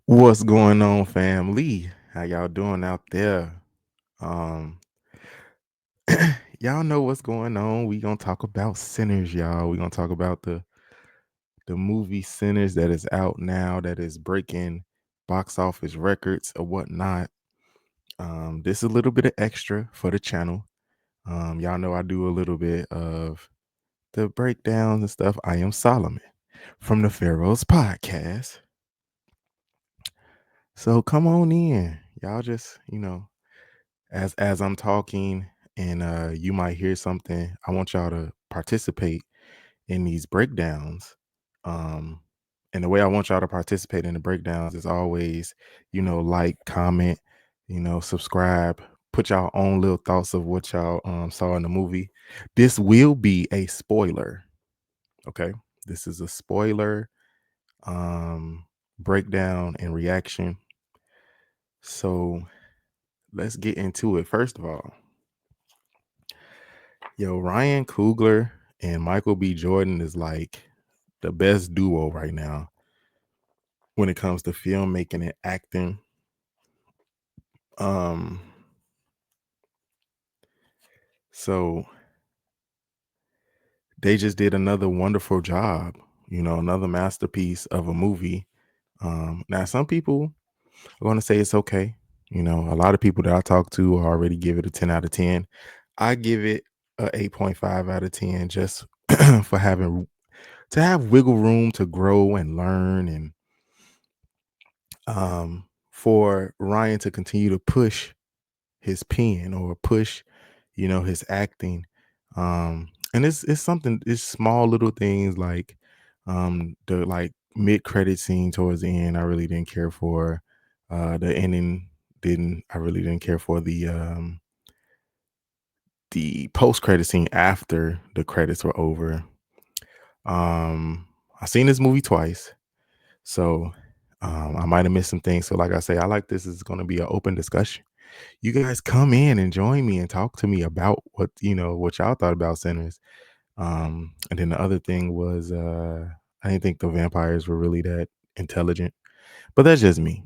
What's going on, family? How y'all doing out there? Um, y'all know what's going on. We gonna talk about Sinners, y'all. We gonna talk about the movie Sinners that is out now, that is breaking box office records or whatnot. This is a little bit of extra for the channel. Y'all know I do a little bit of the breakdowns and stuff. I am Solomon from the Pharaohs Podcast. So come on in. Y'all just, as I'm talking and you might hear something, I want y'all to participate in these breakdowns. Um and the way I want y'all to participate in the breakdowns is always, like, comment, subscribe, put y'all own little thoughts of what y'all saw in the movie. This will be a spoiler, okay? This is a spoiler um breakdown and reaction. So let's get into it. First of all, yo, Ryan Coogler and Michael B. Jordan is like the best duo right now when it comes to filmmaking and acting. Um, so they just did another wonderful job, another masterpiece of a movie. Now some people are going to say it's okay. A lot of people that I talk to already give it a 10 out of 10. I give it a 8.5 out of 10 just for having to have wiggle room to grow and learn, and for Ryan to continue to push his pen or push, his acting. And it's something, it's small little things like the like mid credit scene towards the end, I really didn't care for. The ending didn't I really didn't care for. The post credit scene after the credits were over. I've seen this movie twice. So I might have missed some things. So, like I say, I like this is going to be an open discussion. You guys come in and join me and talk to me about what y'all thought about Sinners. And then the other thing was, I didn't think the vampires were really that intelligent, but that's just me.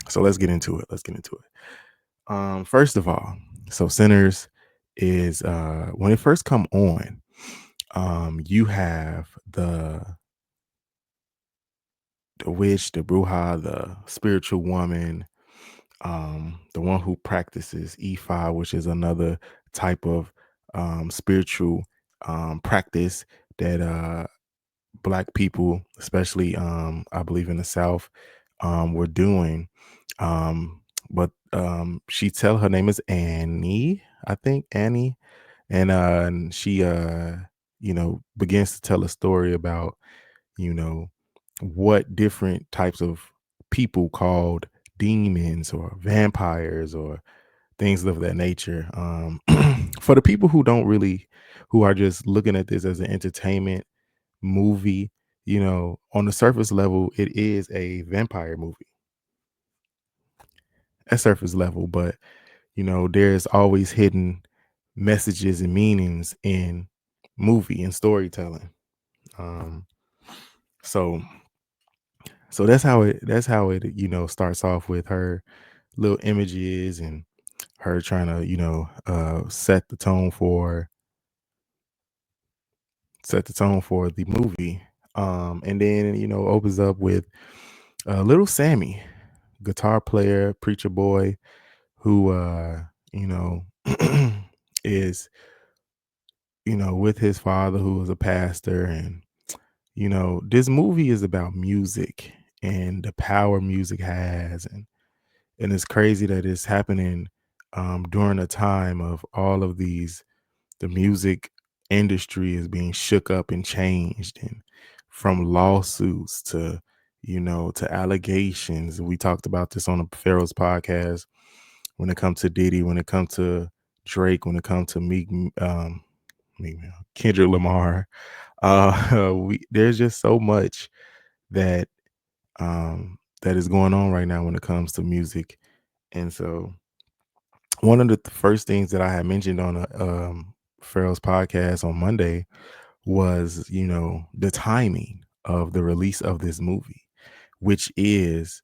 So let's get into it. Let's get into it. First of all, so Sinners is when it first come on, you have the witch, the bruja, the spiritual woman, the one who practices Ifa, which is another type of spiritual practice that black people, especially I believe in the South, were doing. But she tell her name is Annie, I think Annie, and she begins to tell a story about you know, what different types of people called demons or vampires or things of that nature. For the people who don't really, who are just looking at this as an entertainment movie, on the surface level, it is a vampire movie at surface level, but there's always hidden messages and meanings in movie and storytelling. Um, so So that's how it starts off with her little images and her trying to set the tone for the movie. And then opens up with little Sammy, guitar player, preacher boy, who you know is with his father, who was a pastor. And this movie is about music and the power music has. And it's crazy that it's happening during a time of all of these, the music industry is being shook up and changed, and from lawsuits to allegations. We talked about this on the Pharaoh's podcast. When it comes to Diddy, when it comes to Drake, when it comes to Kendrick Lamar, there's just so much that that is going on right now when it comes to music. And so one of the first things that I had mentioned on a Pharaoh's podcast on Monday was, the timing of the release of this movie, which is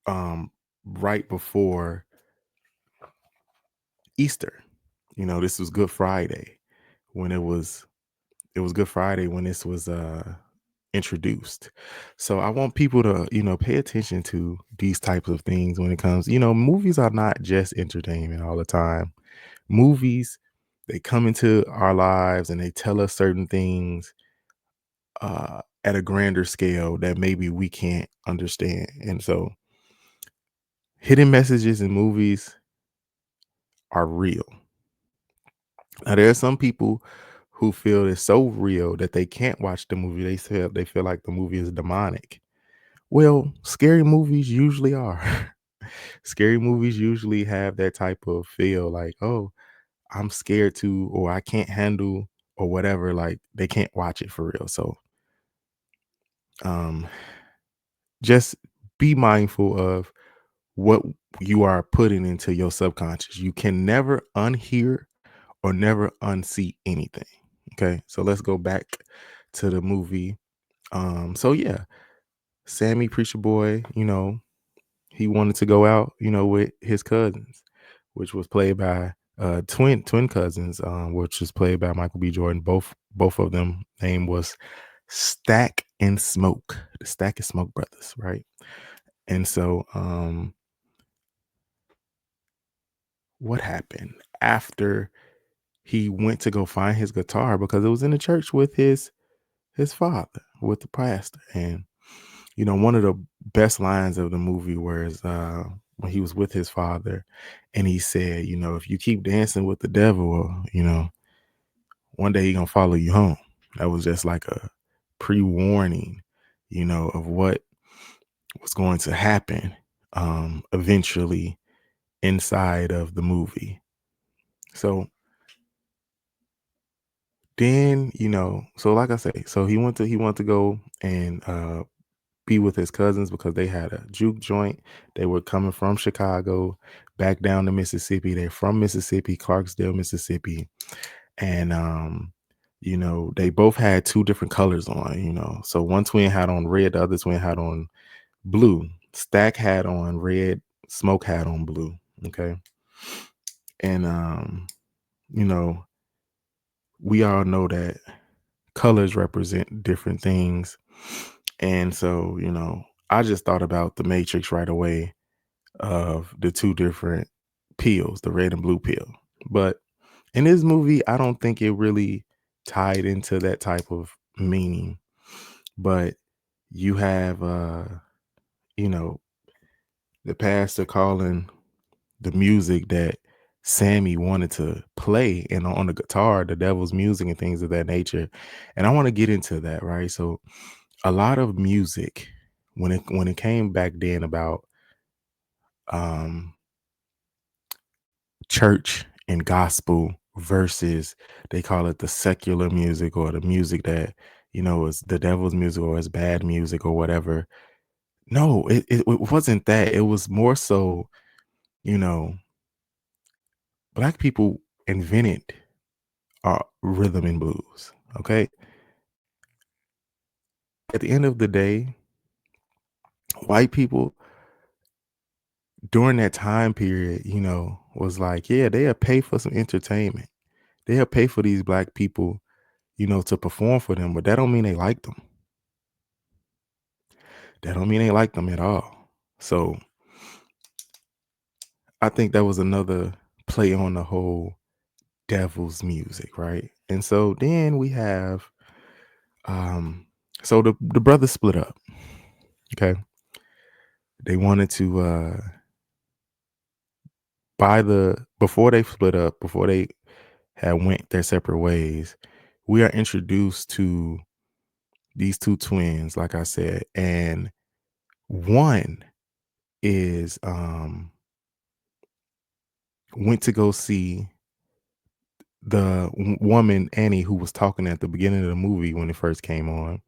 um, right before Easter. This was Good Friday when it was Good Friday when this was introduced. So I want people to, pay attention to these types of things when it comes, movies are not just entertainment all the time. Movies, they come into our lives and they tell us certain things at a grander scale that maybe we can't understand. And so hidden messages in movies are real. Now there are some people who feel it's so real that they can't watch the movie. They feel like the movie is demonic. Well, scary movies usually are. Scary movies usually have that type of feel like, oh, I'm scared to, or I can't handle, or whatever. Like they can't watch it for real. So um just be mindful of what you are putting into your subconscious. You can never unhear or never unsee anything. Okay. So let's go back to the movie. So yeah, Sammy Preacher Boy, he wanted to go out, with his cousins, which was played by twin cousins, which was played by Michael B. Jordan. Both of them name was Stack and Smoke, the Stack and Smoke brothers, right? And so what happened after he went to go find his guitar, because it was in the church with his father, with the pastor. And one of the best lines of the movie was when he was with his father and he said, if you keep dancing with the devil, one day he gonna follow you home. That was just like a pre-warning, of what was going to happen eventually inside of the movie. So then, so like I say, so he wanted to go and be with his cousins because they had a juke joint. They were coming from Chicago back down to Mississippi. They're from Mississippi, Clarksdale, Mississippi. And they both had two different colors on, So one twin had on red, the other twin had on blue. Stack had on red, Smoke had on blue. Okay. And you know, we all know that colors represent different things. And so, I just thought about the Matrix right away of the two different peels, the red and blue peel. But in this movie, I don't think it really tied into that type of meaning. But you have you know, the pastor calling the music that Sammy wanted to play and on the guitar, the devil's music and things of that nature. And I want to get into that, right? So a lot of music when it came back then about um church and gospel versus, they call it the secular music, or the music that is the devil's music or is bad music or whatever. No, it wasn't that. It was more so, you know black people invented rhythm and blues. Okay, at the end of the day, white people during that time period, was like, yeah, they'll pay for some entertainment. They'll pay for these black people, to perform for them, but that don't mean they like them. That don't mean they like them at all. So I think that was another play on the whole devil's music, right? And so then we have so the brothers split up. Okay. They wanted to buy before they split up, before they had went their separate ways, we are introduced to these two twins, like I said, and one is went to go see the woman Annie who was talking at the beginning of the movie when it first came on.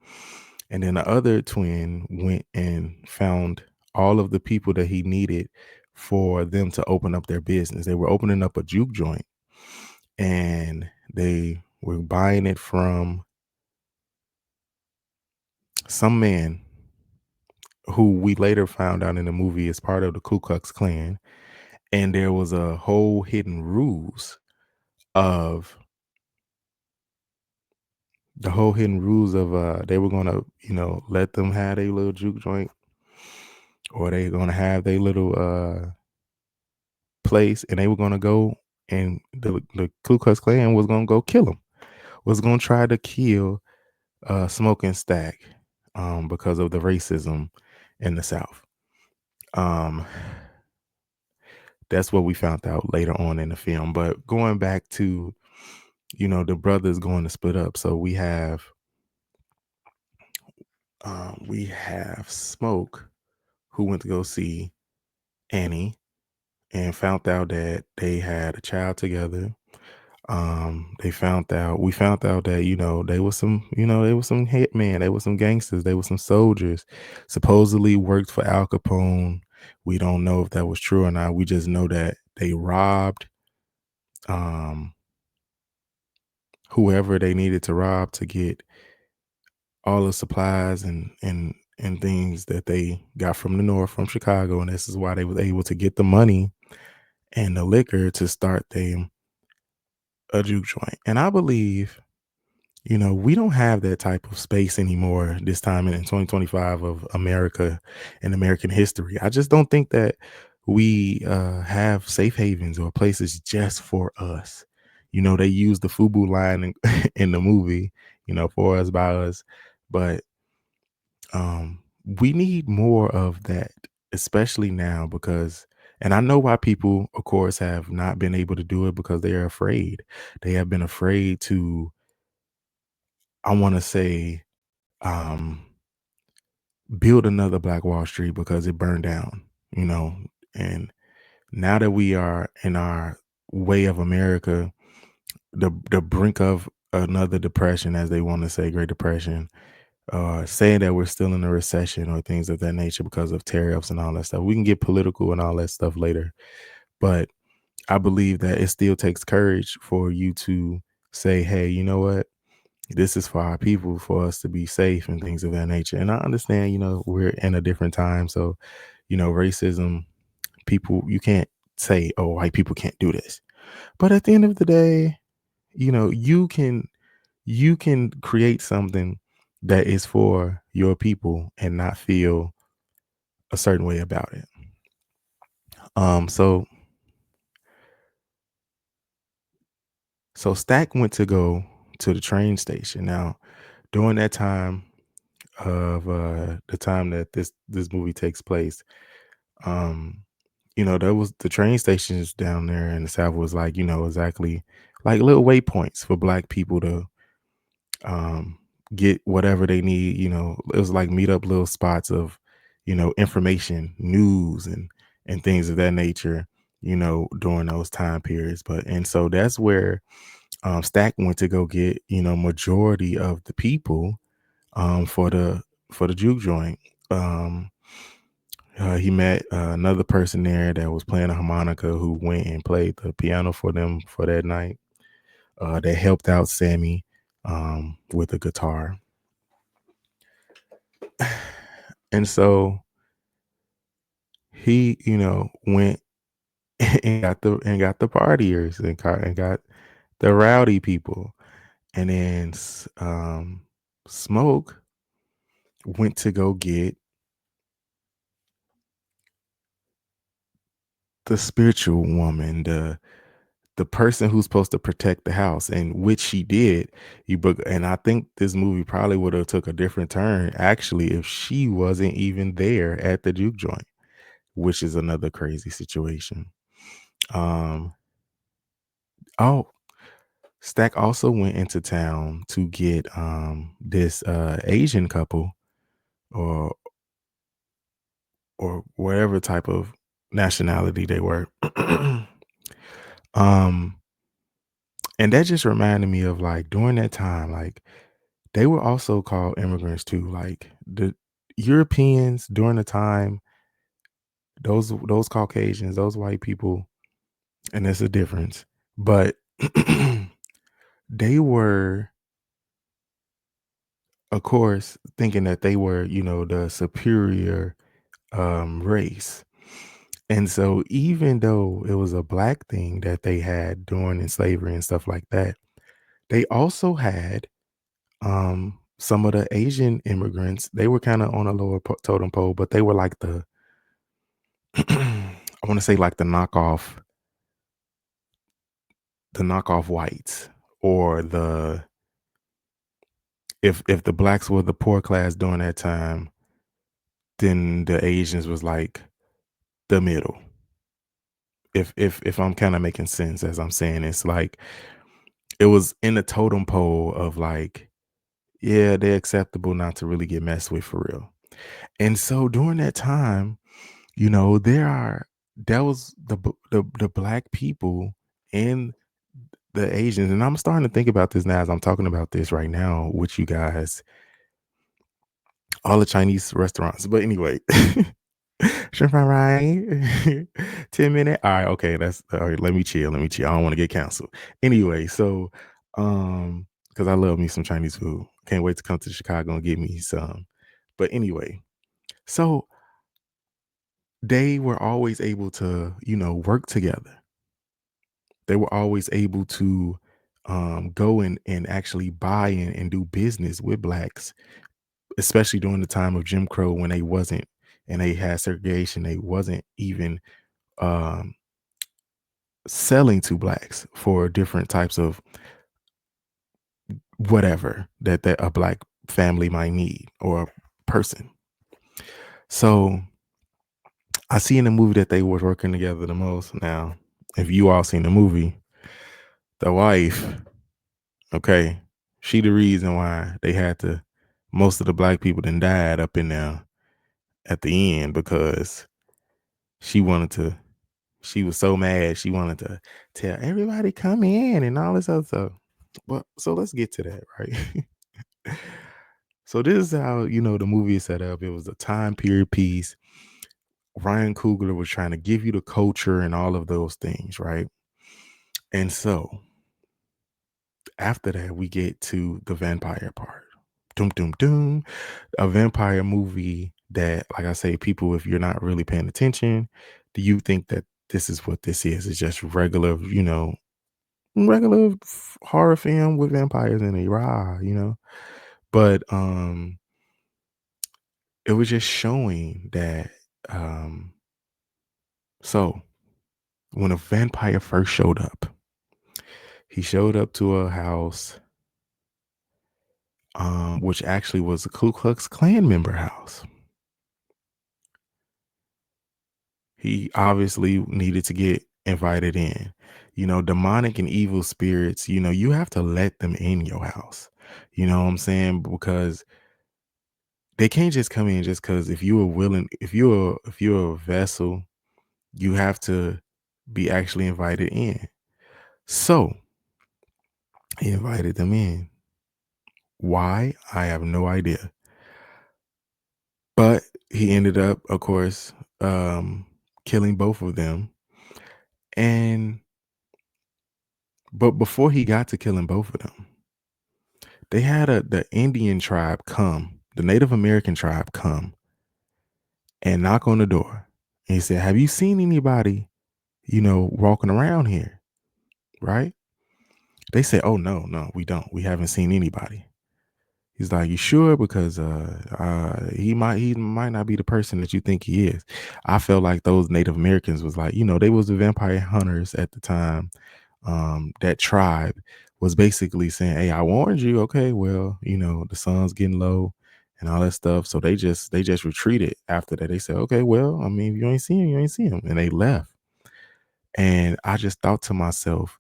And then the other twin went and found all of the people that he needed for them to open up their business. They were opening up a juke joint and they were buying it from some man who we later found out in the movie is part of the Ku Klux Klan, and there was a whole hidden ruse of they were gonna, let them have a little juke joint, or they gonna have their little place, and they were gonna go, and the Ku Klux Klan was gonna go kill them, was gonna try to kill Smoking Stack, because of the racism in the South. Um, that's what we found out later on in the film. But going back to, the brothers going to split up. So we have Smoke, who went to go see Annie and found out that they had a child together. We found out that, they were some hitmen, they were some gangsters, they were some soldiers, supposedly worked for Al Capone. We don't know if that was true or not. We just know that they robbed um whoever they needed to rob to get all the supplies and things that they got from the north, from Chicago, and this is why they was able to get the money and the liquor to start them a juke joint. And I believe, we don't have that type of space anymore this time in 2025 of America and American history. I just don't think that we have safe havens or places just for us. They use the FUBU line in the movie, for us by us, but we need more of that, especially now because, and I know why people, of course, have not been able to do it because they are afraid. They have been afraid to, I want to say, um, build another Black Wall Street because it burned down, you know. And now that we are in our way of America, the brink of another depression, as they want to say, Great Depression, saying that we're still in a recession or things of that nature because of tariffs and all that stuff. We can get political and all that stuff later, but I believe that it still takes courage for you to say, "Hey, you know what? This is for our people, for us to be safe and things of that nature." And I understand, we're in a different time. So, racism, people, you can't say, "Oh, white people can't do this." But at the end of the day, you can create something that is for your people and not feel a certain way about it. So Stack went to go to the train station. Now, during that time of the time that this movie takes place, um, there was the train stations down there in the South was like, exactly like little waypoints for Black people to um get whatever they need. It was like meet up little spots of, information, news, and things of that nature, during those time periods. But and so that's where Stack went to go get, majority of the people for the juke joint. Um he met another person there that was playing a harmonica who went and played the piano for them for that night. That helped out Sammy with the guitar. And so he, went and got the partiers and got the rowdy people. And then Smoke went to go get the spiritual woman, the person who's supposed to protect the house, and which she did. And I think this movie probably would have took a different turn actually if she wasn't even there at the juke joint, which is another crazy situation. Um, oh, Stack also went into town to get this Asian couple or whatever type of nationality they were. um and that just reminded me of like during that time, like they were also called immigrants too. Like the Europeans during the time, those Caucasians, those white people, and there's a difference, but they were of course, thinking that they were, the superior race. And so even though it was a black thing that they had during in slavery and stuff like that, they also had some of the Asian immigrants. They were kind of on a lower totem pole, but they were like the I want to say like the knockoff whites, or the if the blacks were the poor class during that time, then the Asians was like the middle. If I'm kind of making sense as I'm saying, it's like it was in the totem pole of like, yeah, they're acceptable not to really get messed with for real. And so during that time, there was the black people and the Asians, and I'm starting to think about this now as I'm talking about this right now with you guys, all the Chinese restaurants. But anyway, shrimp fry right, 10 minute. All right, okay, that's all right. Let me chill. Let me chill. I don't want to get canceled. Anyway, so because I love me some Chinese food. Can't wait to come to Chicago and get me some. But anyway, so they were always able to, work together. They were always able to go and actually buy and do business with blacks, especially during the time of Jim Crow when they wasn't, and they had segregation. They wasn't even um, selling to blacks for different types of whatever that a black family might need, or a person. So I see in the movie that they were working together the most. Now, if you all seen the movie, the wife, okay, she the reason why they had to, most of the black people then died up in there at the end, because she wanted to, she was so mad, she wanted to tell everybody come in and all this other stuff. Well, so let's get to that, right? So this is how, the movie is set up. It was a time period piece. Ryan Coogler was trying to give you the culture and all of those things, right? And so after that, we get to the vampire part. Doom, doom, doom. A vampire movie that, like I say, people, if you're not really paying attention, do you think that this is what this is? It's just regular, regular horror film with vampires in it, But it was just showing that. Um, so when a vampire first showed up, he showed up to a house, which actually was a Ku Klux Klan member house. He obviously needed to get invited in. Demonic and evil spirits, you have to let them in your house. You know what I'm saying? Because they can't just come in just because if you are willing, if you're a vessel, you have to be actually invited in. So he invited them in. Why? I have no idea. But he ended up, of course, killing both of them. And but before he got to killing both of them, they had the Indian tribe come, the Native American tribe come and knock on the door. And he said, "Have you seen anybody, walking around here?" Right? They said, "Oh no, no, we don't. We haven't seen anybody." He's like, "You sure? Because he might not be the person that you think he is." I felt like those Native Americans was like, they was the vampire hunters at the time. That tribe was basically saying, "Hey, I warned you. Okay, well, the sun's getting low and all that stuff." So they just retreated after that. They said, "Okay, well, I mean, if you ain't see him, you ain't see him," and they left. And I just thought to myself,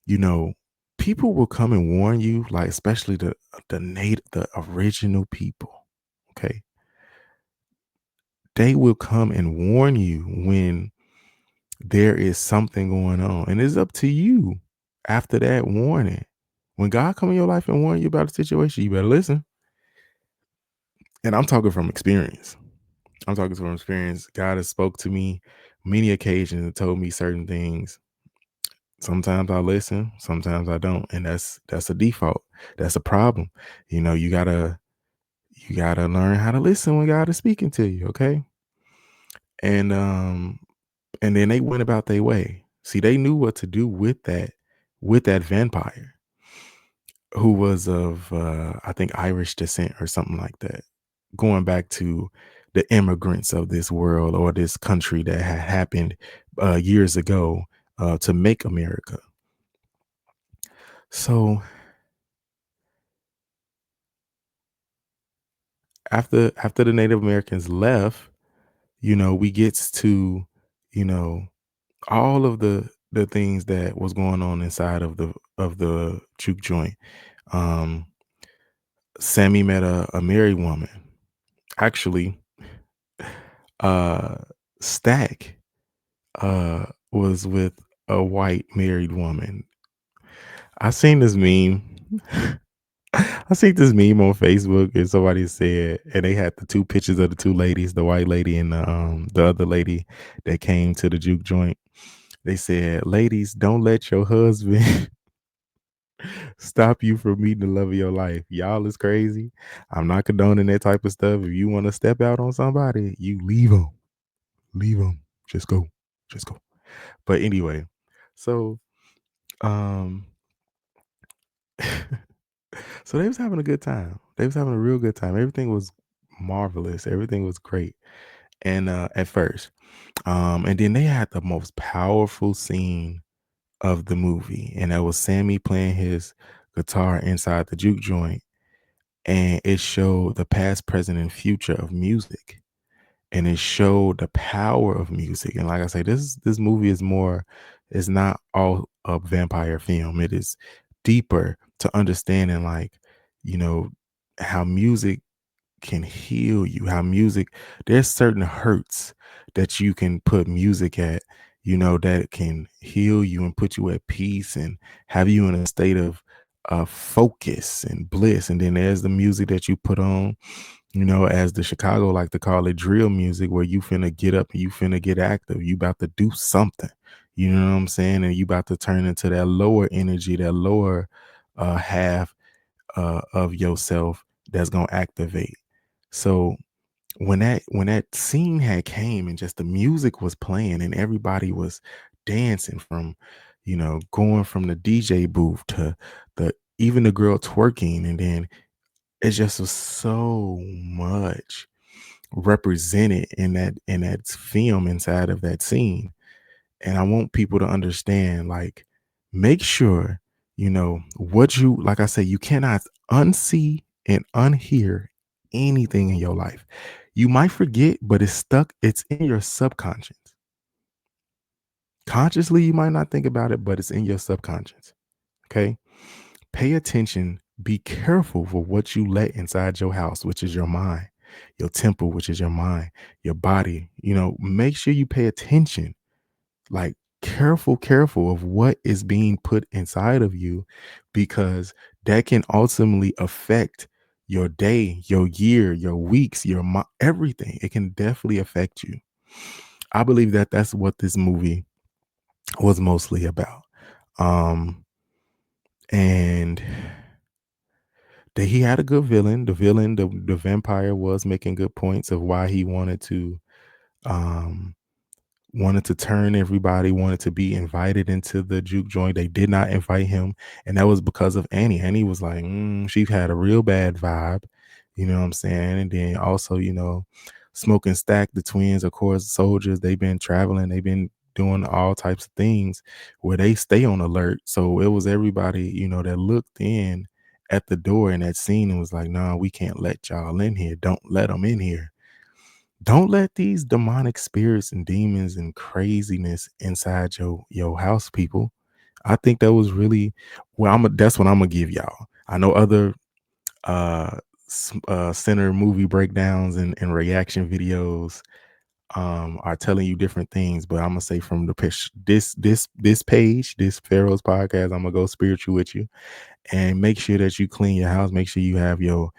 you know, people will come and warn you, like especially the original people. Okay, they will come and warn you when there is something going on, and it's up to you after that warning. When God come in your life and warn you about a situation, you better listen. And I'm talking from experience. I'm talking from experience. God has spoke to me many occasions and told me certain things. Sometimes I listen, sometimes I don't, and that's a default. That's a problem. You gotta. You gotta learn how to listen when God is speaking to you, okay? And and then they went about their way. See, they knew what to do with that vampire who was of I think Irish descent or something like that. Going back to the immigrants of this world or this country that had happened years ago to make America. So after the Native Americans left, we gets to, you know, all of the things that was going on inside of the juke joint. Um, Sammy met a married woman. Actually, uh, Stack was with a white married woman. I seen this meme. I seen this meme on Facebook, and somebody said, and they had the two pictures of the two ladies, the white lady and the other lady that came to the juke joint. They said, "Ladies, don't let your husband stop you from meeting the love of your life. Y'all is crazy. I'm not condoning that type of stuff. If you want to step out on somebody, you leave them. Leave them. Just go. Just go." But anyway, so um so they was having a good time. They was having a real good time. Everything was marvelous. Everything was great. And at first. And then they had the most powerful scene of the movie. And that was Sammy playing his guitar inside the juke joint. And it showed the past, present, and future of music. And it showed the power of music. And like I say, this movie is not all a vampire film. It is deeper to understanding, like, you know, how music can heal you, how music there's certain hurts that you can put music at, that can heal you and put you at peace and have you in a state of focus and bliss. And then there's the music that you put on, as the Chicago like to call it, drill music, where you finna get up and you finna get active. You about to do something. You know what I'm saying? And you about to turn into that lower energy, that lower half of yourself that's gonna activate. So when that scene had came and just the music was playing and everybody was dancing from, going from the DJ booth to the even the girl twerking, and then it just was so much represented in that film inside of that scene. And I want people to understand, like, make sure what you, like I say, you cannot unsee and unhear anything in your life. You might forget, but it's in your subconscious. Consciously you might not think about it, but it's in your subconscious. Okay, pay attention, be careful for what you let inside your house, which is your mind, your temple, which is your mind, your body. Make sure you pay attention, like, careful of what is being put inside of you, because that can ultimately affect your day, your year, your weeks, everything. It can definitely affect you. I believe that that's what this movie was mostly about. um and that he had a good villain. The vampire was making good points of why he um wanted to turn everybody, wanted to be invited into the juke joint. They did not invite him, and that was because of Annie. Annie was like, she had a real bad vibe, you know what I'm saying? And then also, Smoking Stack, the twins, of course, soldiers, they've been traveling, they've been doing all types of things where they stay on alert. So it was everybody, that looked in at the door in that scene and was like, "Nah, we can't let y'all in here. Don't let them in here. Don't let these demonic spirits and demons and craziness inside your house, people." I think that was really well. That's what I'm gonna give y'all. I know other uh center movie breakdowns and reaction videos are telling you different things, but I'm gonna say from the pitch, this page, this Pharaoh's podcast, I'm gonna go spiritual with you and make sure that you clean your house. Make sure you have your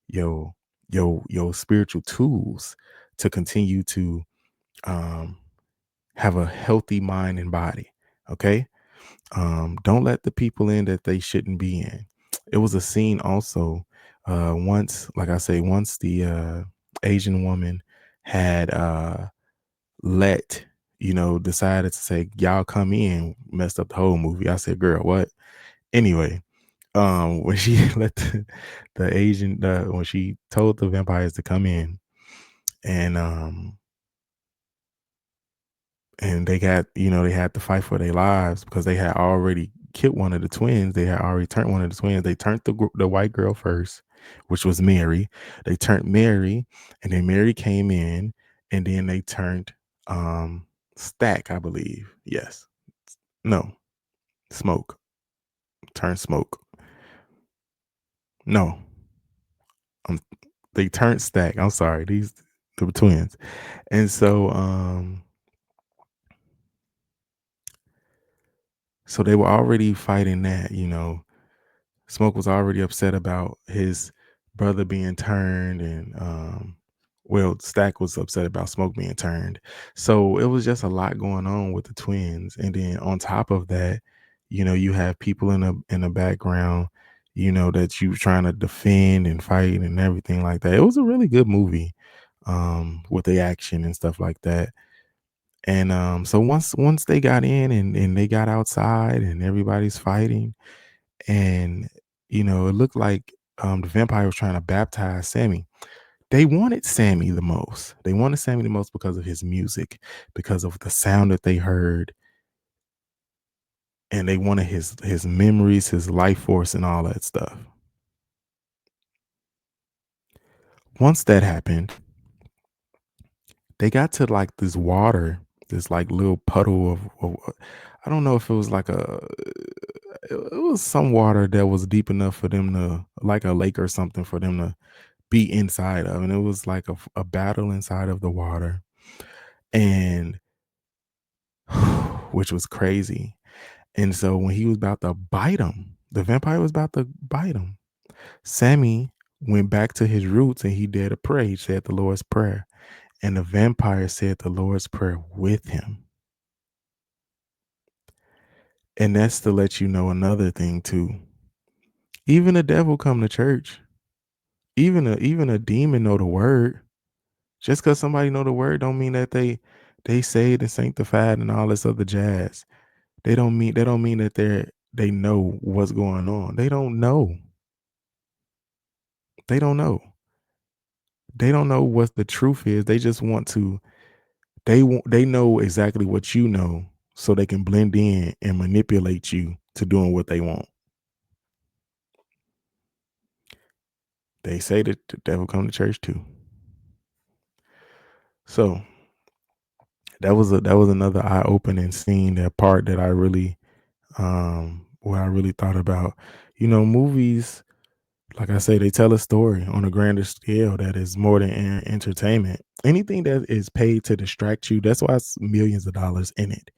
your spiritual tools to continue to um have a healthy mind and body. Okay. Don't let the people in that they shouldn't be in. It was a scene also Once, like I say, once the Asian woman had let decided to say, "Y'all come in," messed up the whole movie. I said, "Girl, what?" Anyway, when she let the Asian when she told the vampires to come in, and they got they had to fight for their lives because they had already killed one of the twins. They had already turned one of the twins. They turned the white girl first, which was Mary. They turned Mary, and then Mary came in, and then they turned Stack, I believe. Yes. No. Smoke. Turn Smoke. No. Um they turned Stack. I'm sorry. These the twins. And so they were already fighting that. Smoke was already upset about his brother being turned, and well, Stack was upset about Smoke being turned. So it was just a lot going on with the twins. And then on top of that, you have people in the background, that you trying to defend and fight and everything like that. It was a really good movie, with the action and stuff like that. And so once they got in, and they got outside and everybody's fighting, and it looked like the vampire was trying to baptize Sammy. They wanted Sammy the most. They wanted Sammy the most because of his music, because of the sound that they heard, and they wanted his memories, his life force, and all that stuff. Once that happened, they got to like this water, this like little puddle of I don't know if it was like it was some water that was deep enough for them to, like a lake or something, for them to be inside of, and it was like a battle inside of the water, and which was crazy. And so when he was about to bite him, the vampire was about to bite him. Sammy went back to his roots and he did a prayer. He said the Lord's Prayer, and the vampire said the Lord's Prayer with him. And that's to let you know another thing too. Even the devil come to church. Even a demon know the word. Just because somebody know the word don't mean that they saved and sanctified and all this other jazz. They don't mean that they know what's going on. They don't know. They don't know. They don't know what the truth is. They just want to. They know exactly what you know, so they can blend in and manipulate you to doing what they want. They say that the devil come to church too. So that was another eye opening scene. That part that I really where I really thought about, movies. Like I say, they tell a story on a grander scale that is more than entertainment. Anything that is paid to distract you, that's why it's millions of dollars in it,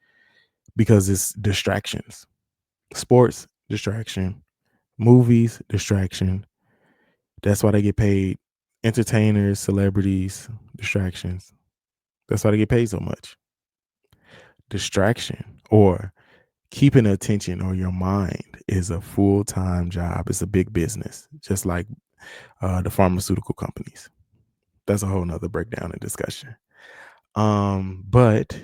because it's distractions. Sports, distraction. Movies, distraction. That's why they get paid. Entertainers, celebrities, distractions. That's why they get paid so much. Distraction, or keeping attention, or your mind, is a full-time job. It's a big business, just like the pharmaceutical companies. That's a whole nother breakdown and discussion. But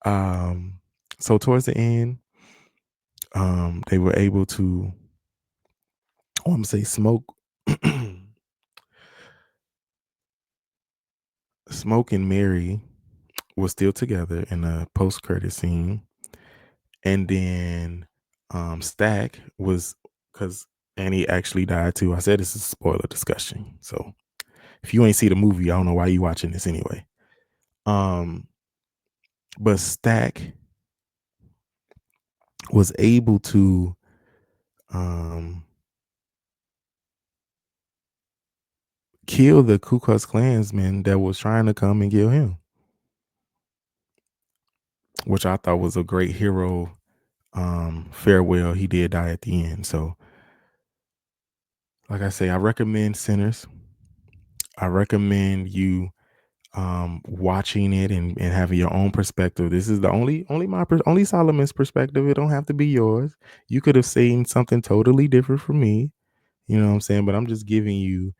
um, so towards the end, they were able to, I'm gonna say, Smoke and Mary was still together in a post credit scene, and then Stack was, because Annie actually died too. I said this is a spoiler discussion, so if you ain't see the movie, I don't know why you watching this anyway. Um, but Stack was able to um kill the Ku Klux Klansman that was trying to come and kill him, which I thought was a great hero farewell. He did die at the end. So, like I say, I recommend Sinners. I recommend you watching it, and having your own perspective. This is the only Solomon's perspective. It don't have to be yours. You could have seen something totally different from me. You know what I'm saying? But I'm just giving you,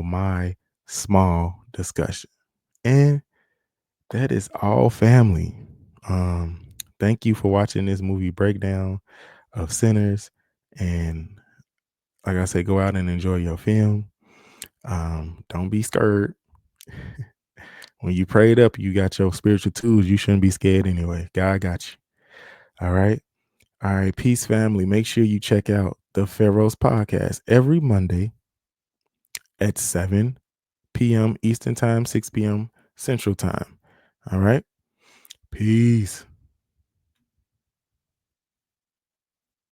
my small discussion. And that is all, family. Thank you for watching this movie breakdown of Sinners. And like I said, go out and enjoy your film. Don't be scared. When you prayed up, you got your spiritual tools. You shouldn't be scared anyway. God got you. All right. All right. Peace, family. Make sure you check out the Pharaohs podcast every Monday at 7 p.m. Eastern Time, 6 p.m. Central Time. All right. Peace.